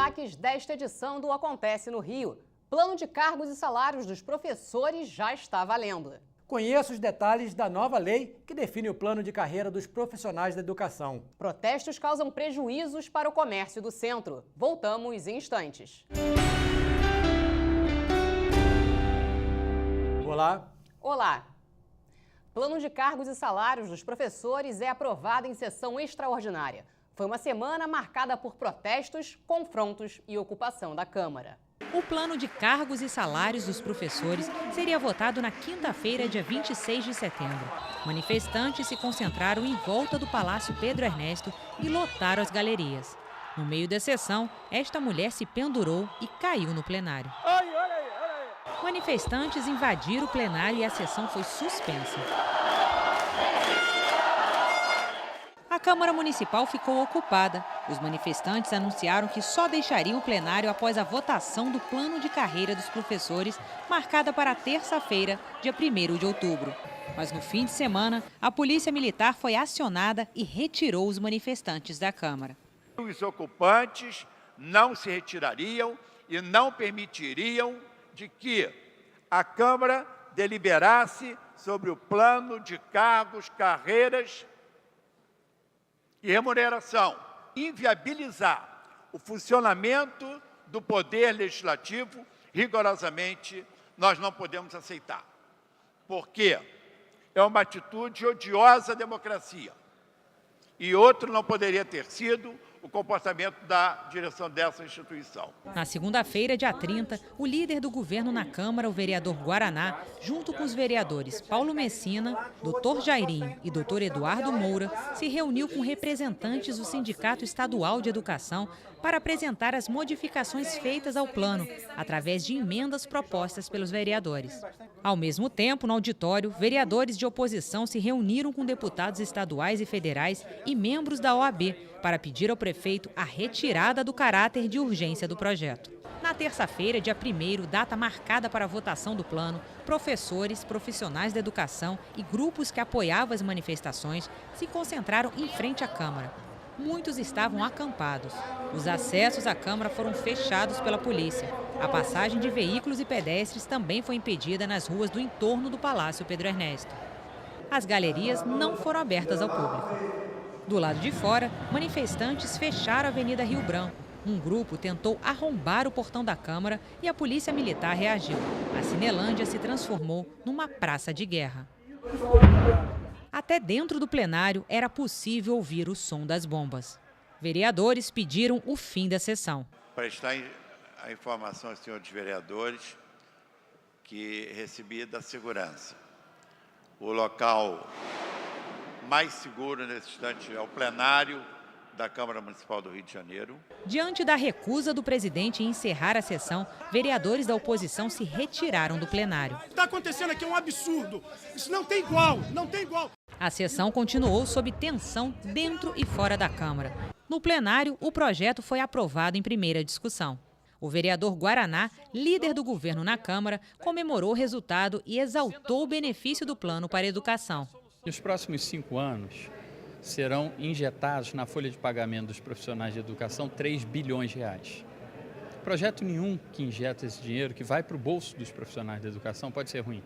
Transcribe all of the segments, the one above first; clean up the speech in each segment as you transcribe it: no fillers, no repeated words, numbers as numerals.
destaques desta edição do Acontece no Rio. Plano de cargos e salários dos professores já está valendo. Conheça os detalhes da nova lei que define o plano de carreira dos profissionais da educação. Protestos causam prejuízos para o comércio do centro. Voltamos em instantes. Olá. Olá. Plano de cargos e salários dos professores é aprovado em sessão extraordinária. Foi uma semana marcada por protestos, confrontos e ocupação da Câmara. O plano de cargos e salários dos professores seria votado na quinta-feira, dia 26 de setembro. Manifestantes se concentraram em volta do Palácio Pedro Ernesto e lotaram as galerias. No meio da sessão, esta mulher se pendurou e caiu no plenário. Manifestantes invadiram o plenário e a sessão foi suspensa. A Câmara Municipal ficou ocupada. Os manifestantes anunciaram que só deixariam o plenário após a votação do plano de carreira dos professores, marcada para terça-feira, dia 1º de outubro. Mas no fim de semana, a Polícia Militar foi acionada e retirou os manifestantes da Câmara. Os ocupantes não se retirariam e não permitiriam de que a Câmara deliberasse sobre o plano de cargos, carreiras e remuneração, inviabilizar o funcionamento do Poder Legislativo, rigorosamente, nós não podemos aceitar. Porque é uma atitude odiosa à democracia. E outro não poderia ter sido o comportamento da direção dessa instituição. Na segunda-feira, dia 30, o líder do governo na Câmara, o vereador Guaraná, junto com os vereadores Paulo Messina, Dr. Jairinho e Dr. Eduardo Moura, se reuniu com representantes do Sindicato Estadual de Educação para apresentar as modificações feitas ao plano, através de emendas propostas pelos vereadores. Ao mesmo tempo, no auditório, vereadores de oposição se reuniram com deputados estaduais e federais e membros da OAB para pedir ao prefeito a retirada do caráter de urgência do projeto. Na terça-feira, dia 1º, data marcada para a votação do plano, professores, profissionais da educação e grupos que apoiavam as manifestações se concentraram em frente à Câmara. Muitos estavam acampados. Os acessos à Câmara foram fechados pela polícia. A passagem de veículos e pedestres também foi impedida nas ruas do entorno do Palácio Pedro Ernesto. As galerias não foram abertas ao público. Do lado de fora, manifestantes fecharam a Avenida Rio Branco. Um grupo tentou arrombar o portão da Câmara e a polícia militar reagiu. A Cinelândia se transformou numa praça de guerra. Até dentro do plenário era possível ouvir o som das bombas. Vereadores pediram o fim da sessão. Prestar a informação aos senhores vereadores que recebi da segurança. O local mais seguro nesse instante é o plenário da Câmara Municipal do Rio de Janeiro. Diante da recusa do presidente em encerrar a sessão, vereadores da oposição se retiraram do plenário. O que está acontecendo aqui é um absurdo. Isso não tem igual, não tem igual. A sessão continuou sob tensão dentro e fora da Câmara. No plenário, o projeto foi aprovado em primeira discussão. O vereador Guaraná, líder do governo na Câmara, comemorou o resultado e exaltou o benefício do plano para a educação. Nos próximos 5 anos, serão injetados na folha de pagamento dos profissionais de educação 3 bilhões de reais. Projeto nenhum que injeta esse dinheiro, que vai para o bolso dos profissionais da educação, pode ser ruim.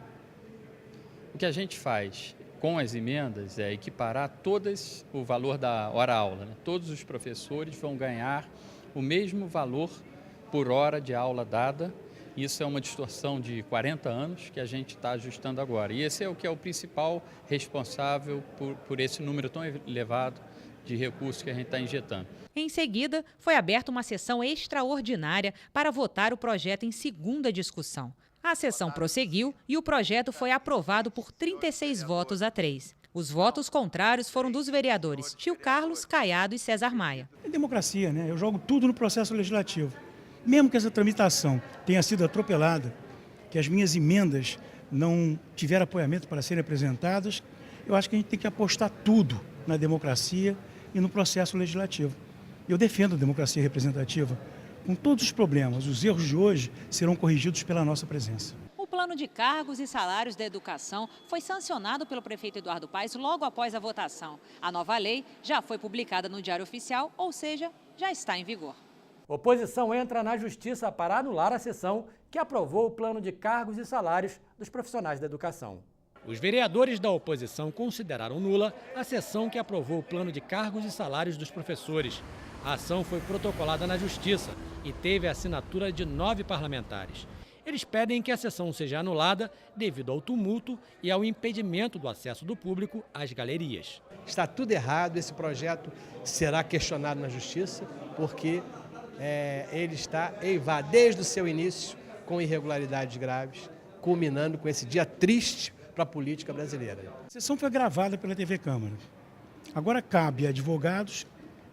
O que a gente faz com as emendas é equiparar todas o valor da hora-aula. Todos os professores vão ganhar o mesmo valor por hora de aula dada. Isso é uma distorção de 40 anos que a gente está ajustando agora. E esse é o que é o principal responsável por esse número tão elevado de recursos que a gente está injetando. Em seguida, foi aberta uma sessão extraordinária para votar o projeto em segunda discussão. A sessão prosseguiu e o projeto foi aprovado por 36 votos a 3. Os votos contrários foram dos vereadores Tio Carlos, Caiado e César Maia. É democracia, né? Eu jogo tudo no processo legislativo. Mesmo que essa tramitação tenha sido atropelada, que as minhas emendas não tiveram apoiamento para serem apresentadas, eu acho que a gente tem que apostar tudo na democracia e no processo legislativo. Eu defendo a democracia representativa. Com todos os problemas, os erros de hoje serão corrigidos pela nossa presença. O plano de cargos e salários da educação foi sancionado pelo prefeito Eduardo Paes logo após a votação. A nova lei já foi publicada no Diário Oficial, ou seja, já está em vigor. Oposição entra na Justiça para anular a sessão que aprovou o plano de cargos e salários dos profissionais da educação. Os vereadores da oposição consideraram nula a sessão que aprovou o plano de cargos e salários dos professores. A ação foi protocolada na Justiça e teve a assinatura de 9 parlamentares. Eles pedem que a sessão seja anulada devido ao tumulto e ao impedimento do acesso do público às galerias. Está tudo errado, esse projeto será questionado na Justiça, porque ele está eivado desde o seu início com irregularidades graves, culminando com esse dia triste para a política brasileira. A sessão foi gravada pela TV Câmara. Agora cabe a advogados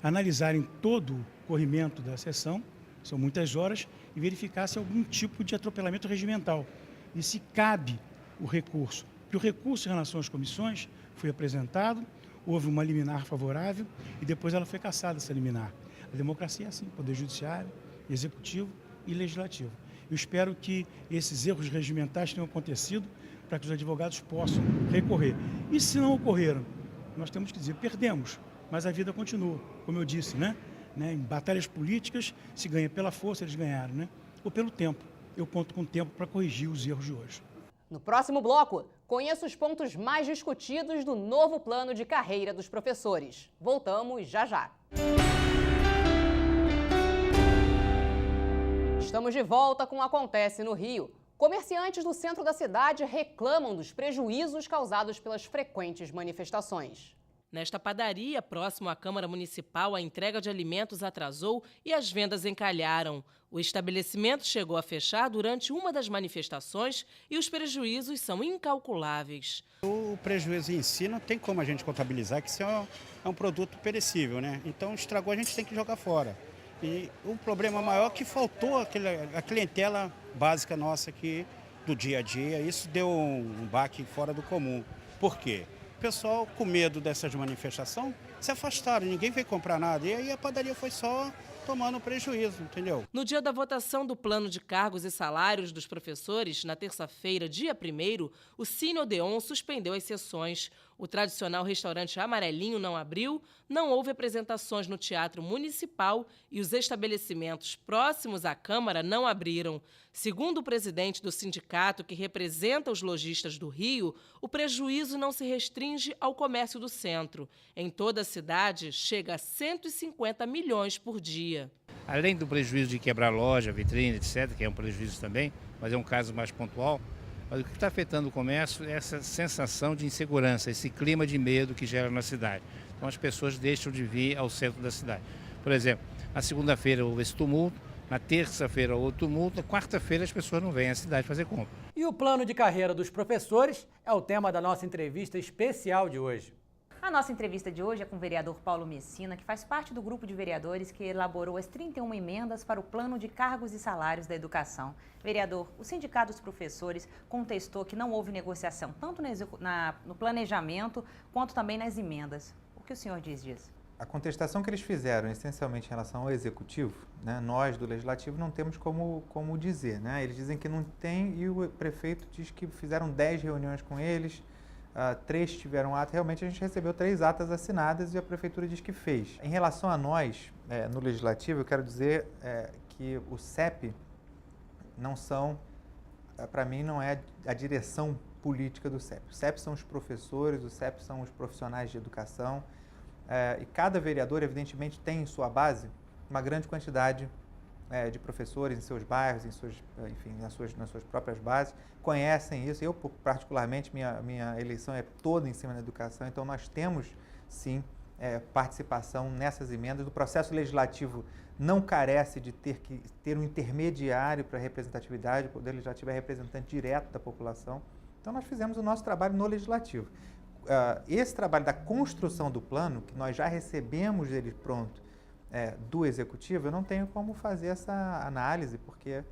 analisarem todo o corrimento da sessão, são muitas horas, e verificar se há algum tipo de atropelamento regimental e se cabe o recurso. Porque o recurso em relação às comissões foi apresentado, houve uma liminar favorável e depois ela foi cassada, essa liminar. A democracia é assim, poder judiciário, executivo e legislativo. Eu espero que esses erros regimentais tenham acontecido para que os advogados possam recorrer. E se não ocorreram, nós temos que dizer, perdemos, mas a vida continua, como eu disse, né? Em batalhas políticas se ganha pela força, eles ganharam, né? Ou pelo tempo. Eu conto com o tempo para corrigir os erros de hoje. No próximo bloco, conheça os pontos mais discutidos do novo plano de carreira dos professores. Voltamos já já. Estamos de volta com o Acontece no Rio. Comerciantes do centro da cidade reclamam dos prejuízos causados pelas frequentes manifestações. Nesta padaria, próximo à Câmara Municipal, a entrega de alimentos atrasou e as vendas encalharam. O estabelecimento chegou a fechar durante uma das manifestações e os prejuízos são incalculáveis. O prejuízo em si não tem como a gente contabilizar, que isso é um produto perecível, né? Então estragou, a gente tem que jogar fora. E o problema maior é que faltou a clientela básica nossa aqui do dia a dia. Isso deu um baque fora do comum. Por quê? O pessoal, com medo dessas manifestações, se afastaram, ninguém veio comprar nada. E aí a padaria foi só tomando prejuízo, entendeu? No dia da votação do plano de cargos e salários dos professores, na terça-feira, dia 1º, o Cine Odeon suspendeu as sessões. O tradicional restaurante Amarelinho não abriu, não houve apresentações no Teatro Municipal e os estabelecimentos próximos à Câmara não abriram. Segundo o presidente do sindicato que representa os lojistas do Rio, o prejuízo não se restringe ao comércio do centro. Em toda a cidade, chega a 150 milhões por dia. Além do prejuízo de quebrar loja, vitrine, etc., que é um prejuízo também, mas é um caso mais pontual, mas o que está afetando o comércio é essa sensação de insegurança, esse clima de medo que gera na cidade. Então as pessoas deixam de vir ao centro da cidade. Por exemplo, na segunda-feira houve esse tumulto, na terça-feira houve tumulto, na quarta-feira as pessoas não vêm à cidade fazer compra. E o plano de carreira dos professores é o tema da nossa entrevista especial de hoje. A nossa entrevista de hoje é com o vereador Paulo Messina, que faz parte do grupo de vereadores que elaborou as 31 emendas para o Plano de Cargos e Salários da Educação. Vereador, o Sindicato dos Professores contestou que não houve negociação tanto no planejamento quanto também nas emendas. O que o senhor diz disso? A contestação que eles fizeram, essencialmente em relação ao Executivo, né, nós do Legislativo não temos como dizer. Né? Eles dizem que não tem e o prefeito diz que fizeram 10 reuniões com eles, 3 tiveram ato. Realmente a gente recebeu 3 atas assinadas e a prefeitura diz que fez. Em relação a nós, no Legislativo, eu quero dizer que o CEP não são, para mim, não é a direção política do CEP. O CEP são os professores, o CEP são os profissionais de educação. E cada vereador, evidentemente, tem em sua base uma grande quantidade de professores em seus bairros, enfim, nas suas próprias bases, conhecem isso. Eu, particularmente, minha eleição é toda em cima da educação, então nós temos, sim, participação nessas emendas. O processo legislativo não carece de ter um intermediário para a representatividade, o Poder Legislativo é representante direto da população. Então, nós fizemos o nosso trabalho no Legislativo. Esse trabalho da construção do plano, que nós já recebemos ele pronto do Executivo, eu não tenho como fazer essa análise, porque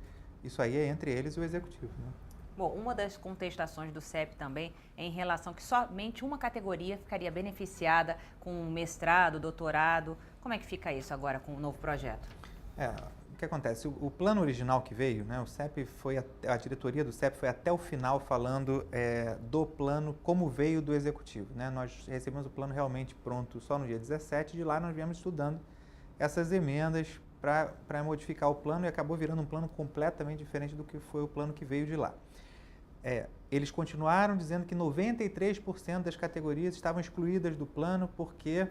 isso aí é entre eles e o Executivo. Né? Bom, uma das contestações do CEP também é em relação que somente uma categoria ficaria beneficiada com mestrado, doutorado. Como é que fica isso agora com o novo projeto? O que acontece? O plano original que veio, né, o CEP a diretoria do CEP foi até o final falando do plano como veio do Executivo. Né? Nós recebemos o plano realmente pronto só no dia 17, de lá nós viemos estudando essas emendas para modificar o plano e acabou virando um plano completamente diferente do que foi o plano que veio de lá. Eles continuaram dizendo que 93% das categorias estavam excluídas do plano porque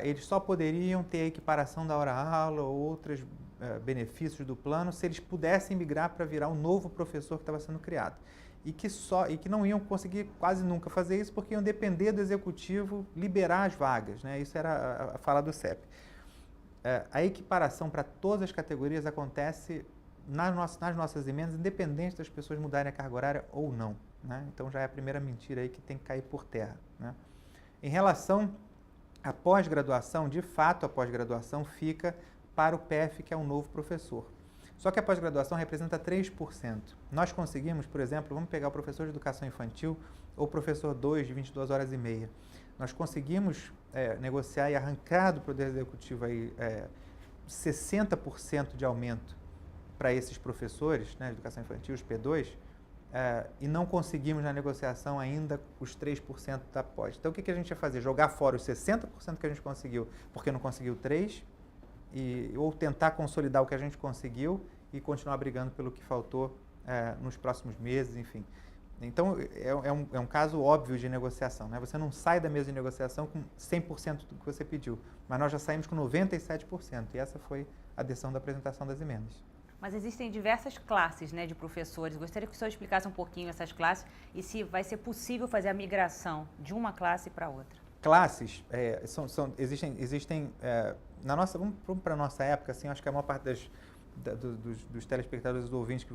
eles só poderiam ter a equiparação da hora-aula ou outros benefícios do plano se eles pudessem migrar para virar um novo professor que estava sendo criado. E que não iam conseguir quase nunca fazer isso porque iam depender do executivo liberar as vagas, né? Isso era a fala do CEP. A equiparação para todas as categorias acontece nas nossas emendas, independente das pessoas mudarem a carga horária ou não, né? Então já é a primeira mentira aí que tem que cair por terra, né? Em relação à pós-graduação, de fato a pós-graduação fica para o PEF, que é um novo professor. Só que a pós-graduação representa 3%. Nós conseguimos, por exemplo, vamos pegar o professor de educação infantil ou o professor 2 de 22 horas e meia. Nós conseguimos negociar e arrancar do Poder Executivo aí, 60% de aumento para esses professores, né, de educação infantil, os P2, e não conseguimos na negociação ainda os 3% da pós. Então o que a gente ia fazer? Jogar fora os 60% que a gente conseguiu porque não conseguiu 3%, ou tentar consolidar o que a gente conseguiu e continuar brigando pelo que faltou nos próximos meses, enfim. Então, é um caso óbvio de negociação, né? Você não sai da mesa de negociação com 100% do que você pediu, mas nós já saímos com 97%, e essa foi a decisão da apresentação das emendas. Mas existem diversas classes, né, de professores. Gostaria que o senhor explicasse um pouquinho essas classes e se vai ser possível fazer a migração de uma classe para outra. Classes, existem na nossa, vamos para a nossa época, assim, acho que a maior parte dos telespectadores, dos ouvintes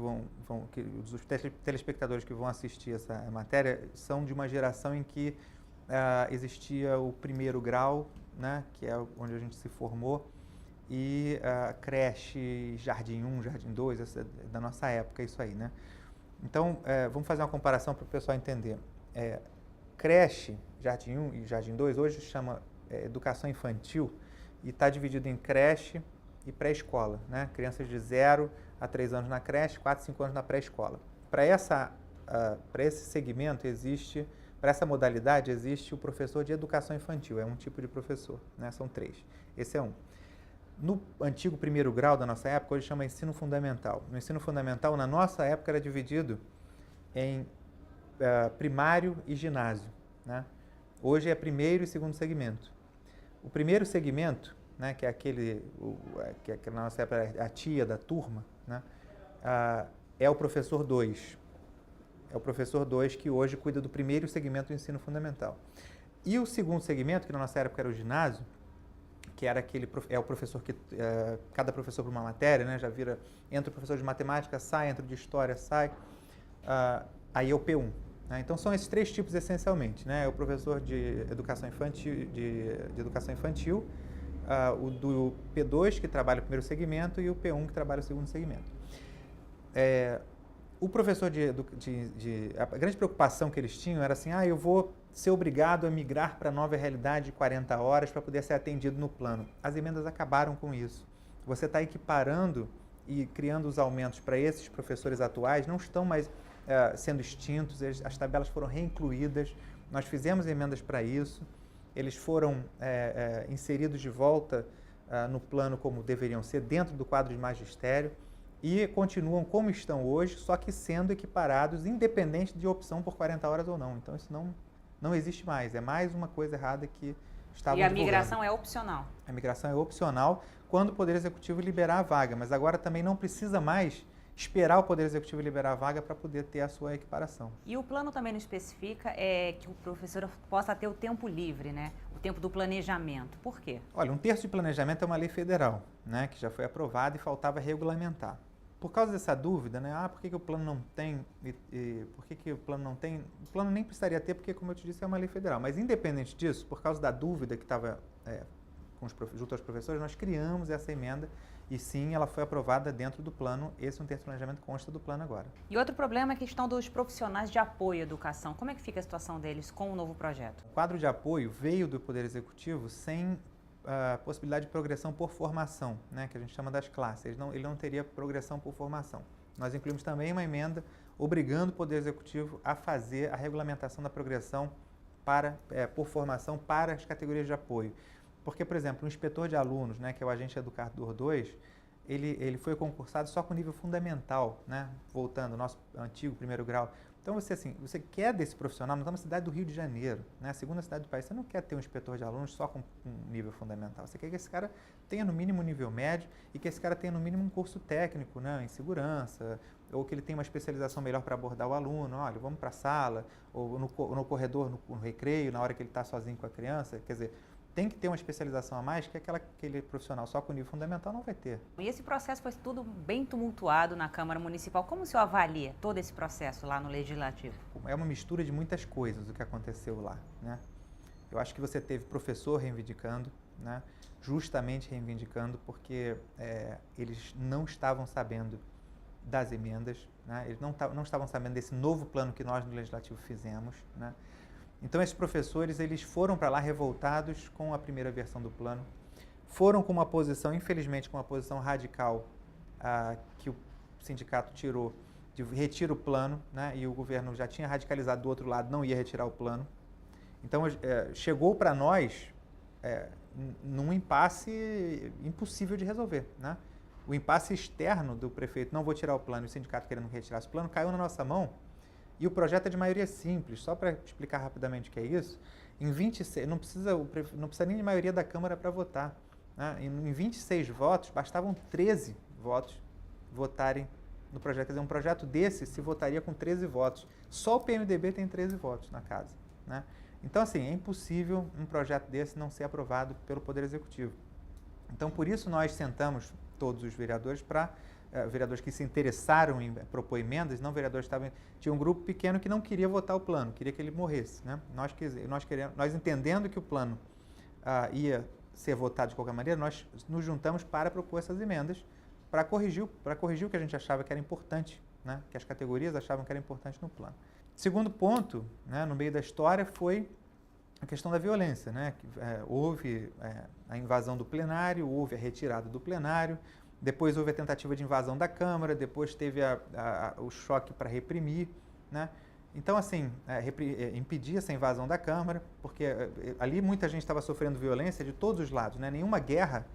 dos telespectadores que vão assistir essa matéria são de uma geração em que existia o primeiro grau, né, que é onde a gente se formou, e creche, Jardim 1, Jardim 2, da nossa época, isso aí, né? Então, vamos fazer uma comparação para o pessoal entender. Creche, Jardim 1 e Jardim 2, hoje chama educação infantil e está dividido em creche e pré-escola, né? Crianças de 0 a 3 anos na creche, 4 a 5 anos na pré-escola. Para esse segmento para essa modalidade existe o professor de educação infantil, é um tipo de professor, né? São 3, esse é um. No antigo primeiro grau da nossa época, hoje chama ensino fundamental. No ensino fundamental, na nossa época, era dividido em primário e ginásio, né? Hoje é primeiro e segundo segmento. O primeiro segmento, né, que é aquele que na nossa época era a tia da turma, né, é o professor 2. É o professor 2 que hoje cuida do primeiro segmento do ensino fundamental. E o segundo segmento, que na nossa época era o ginásio, que era o professor que, cada professor para uma matéria, né, já vira, entra o professor de matemática, sai, entra o de história, sai, aí é o P1. Né? Então são esses 3 tipos essencialmente, né? O professor de educação infantil, o do P2 que trabalha o primeiro segmento e o P1 que trabalha o segundo segmento. O professor a grande preocupação que eles tinham era assim, eu vou ser obrigado a migrar para a nova realidade de 40 horas para poder ser atendido no plano. As emendas acabaram com isso. Você está equiparando e criando os aumentos para esses professores atuais, não estão mais sendo extintos, as tabelas foram reincluídas, nós fizemos emendas para isso, eles foram inseridos de volta no plano como deveriam ser, dentro do quadro de magistério, e continuam como estão hoje, só que sendo equiparados, independente de opção por 40 horas ou não. Então isso não existe mais, é mais uma coisa errada que estavam divulgando. E a migração é opcional? A migração é opcional quando o Poder Executivo liberar a vaga, mas agora também não precisa mais esperar o Poder Executivo liberar a vaga para poder ter a sua equiparação. E o plano também não especifica que o professor possa ter o tempo livre, né? O tempo do planejamento. Por quê? Olha, 1/3 de planejamento é uma lei federal, né, que já foi aprovada e faltava regulamentar. Por causa dessa dúvida, né, por que o plano não tem, por que o plano não tem? O plano nem precisaria ter, porque, como eu te disse, é uma lei federal. Mas, independente disso, por causa da dúvida que estava junto aos professores, nós criamos essa emenda e, sim, ela foi aprovada dentro do plano. Esse 1/3 de planejamento consta do plano agora. E outro problema é a questão dos profissionais de apoio à educação. Como é que fica a situação deles com o novo projeto? O quadro de apoio veio do Poder Executivo sem a possibilidade de progressão por formação, né, que a gente chama das classes. Ele não teria progressão por formação. Nós incluímos também uma emenda obrigando o Poder Executivo a fazer a regulamentação da progressão por formação para as categorias de apoio. Porque, por exemplo, o inspetor de alunos, né, que é o agente educador 2, ele foi concursado só com nível fundamental, né, voltando ao nosso antigo primeiro grau. Então, você quer desse profissional, nós estamos na cidade do Rio de Janeiro, né, a segunda cidade do país, você não quer ter um inspetor de alunos só com nível fundamental, você quer que esse cara tenha no mínimo um nível médio e que esse cara tenha no mínimo um curso técnico, né, em segurança, ou que ele tenha uma especialização melhor para abordar o aluno, olha, vamos para a sala, ou no corredor, no recreio, na hora que ele está sozinho com a criança, quer dizer, tem que ter uma especialização a mais que aquele profissional só com nível fundamental não vai ter. E esse processo foi tudo bem tumultuado na Câmara Municipal. Como o senhor avalia todo esse processo lá no Legislativo? É uma mistura de muitas coisas o que aconteceu lá, né? Eu acho que você teve professor reivindicando, né? Justamente reivindicando, porque eles não estavam sabendo das emendas, né? Eles não estavam sabendo desse novo plano que nós no Legislativo fizemos, né? Então, esses professores, eles foram para lá revoltados com a primeira versão do plano, foram com uma posição, infelizmente, com uma posição radical que o sindicato tirou, de retira o plano, né, e o governo já tinha radicalizado do outro lado, não ia retirar o plano. Então, chegou para nós num impasse impossível de resolver, né? O impasse externo do prefeito, não vou tirar o plano, e o sindicato querendo que retirasse o plano, caiu na nossa mão. E o projeto é de maioria simples, só para explicar rapidamente o que é isso, em 26, não precisa nem de maioria da Câmara para votar, né? Em 26 votos, bastavam 13 votos votarem no projeto. Quer dizer, um projeto desse se votaria com 13 votos. Só o PMDB tem 13 votos na casa, né? Então, assim, é impossível um projeto desse não ser aprovado pelo Poder Executivo. Então, por isso nós sentamos todos os vereadores vereadores que se interessaram em propor emendas, não vereadores tinha um grupo pequeno que não queria votar o plano, queria que ele morresse, né? Nós entendendo que o plano ia ser votado de qualquer maneira, nós nos juntamos para propor essas emendas para corrigir o que a gente achava que era importante, né? Que as categorias achavam que era importante no plano. Segundo ponto, né, no meio da história, foi a questão da violência, né? Houve a invasão do plenário, houve a retirada do plenário, depois houve a tentativa de invasão da Câmara, depois teve o choque para reprimir, né? Então, assim, impedir essa invasão da Câmara, porque ali muita gente estava sofrendo violência de todos os lados, né? Nenhuma guerra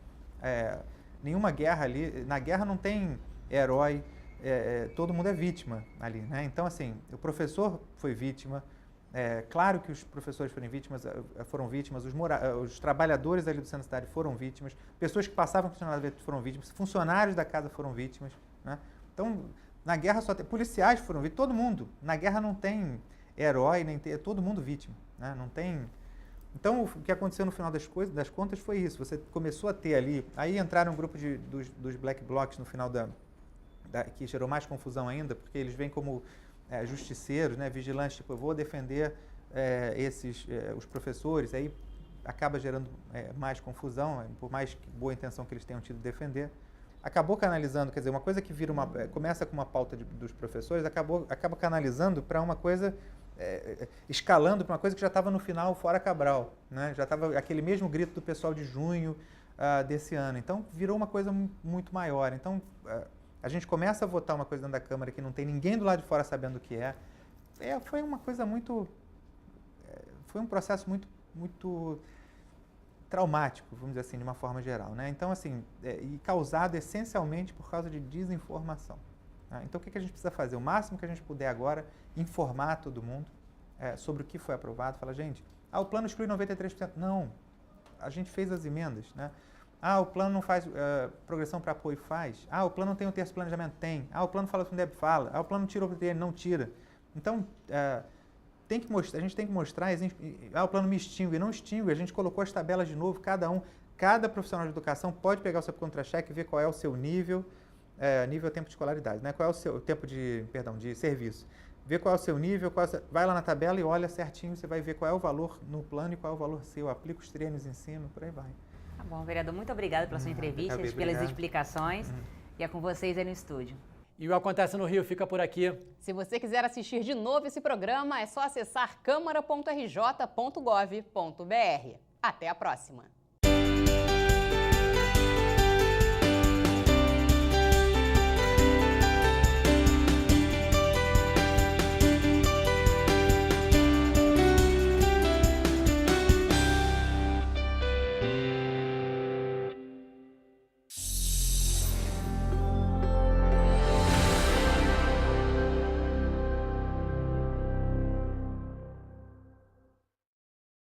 ali, na guerra não tem herói, todo mundo é vítima ali, né? Então, assim, o professor foi vítima, claro que os professores foram vítimas, os trabalhadores ali do centro da cidade foram vítimas, pessoas que passavam com o foram vítimas, funcionários da casa foram vítimas, né? Então, na guerra só tem policiais foram vítimas, todo mundo. Na guerra não tem herói, todo mundo vítima, né? Não tem. Então, o que aconteceu no final das contas foi isso. Você começou a ter ali, aí entraram um grupo dos black blocs no final que gerou mais confusão ainda, porque eles vêm como justiceiros, né, vigilantes, tipo, eu vou defender os professores, aí acaba gerando mais confusão, por mais boa intenção que eles tenham tido de defender. Acabou canalizando, quer dizer, uma coisa que começa com uma pauta dos professores, acaba canalizando para uma coisa, escalando para uma coisa que já estava no final fora Cabral, né? Já estava aquele mesmo grito do pessoal de junho desse ano. Então, virou uma coisa muito maior. Então, a gente começa a votar uma coisa dentro da Câmara que não tem ninguém do lado de fora sabendo o que foi uma coisa muito... foi um processo muito traumático, vamos dizer assim, de uma forma geral, né? Então, assim, e causado essencialmente por causa de desinformação, né? Então, o que a gente precisa fazer? O máximo que a gente puder agora, informar todo mundo sobre o que foi aprovado. Falar, gente, o plano exclui 93%. Não, a gente fez as emendas, né? O plano não faz progressão para apoio, faz. O plano não tem o terço de planejamento, tem. O plano fala Fundeb, fala. O plano tirou o dele, não tira. Então, a gente tem que mostrar, o plano me extingue, não extingue, a gente colocou as tabelas de novo, cada profissional de educação pode pegar o seu contra-cheque e ver qual é o seu nível tempo de escolaridade, né? Qual é o seu tempo de serviço. Ver qual é o seu nível, vai lá na tabela e olha certinho, você vai ver qual é o valor no plano e qual é o valor seu, aplica os treinos em cima, por aí vai. Tá bom, vereador, muito obrigada pela sua entrevista, pelas explicações, e é com vocês aí no estúdio. E o Acontece no Rio fica por aqui. Se você quiser assistir de novo esse programa, é só acessar câmara.rj.gov.br. Até a próxima!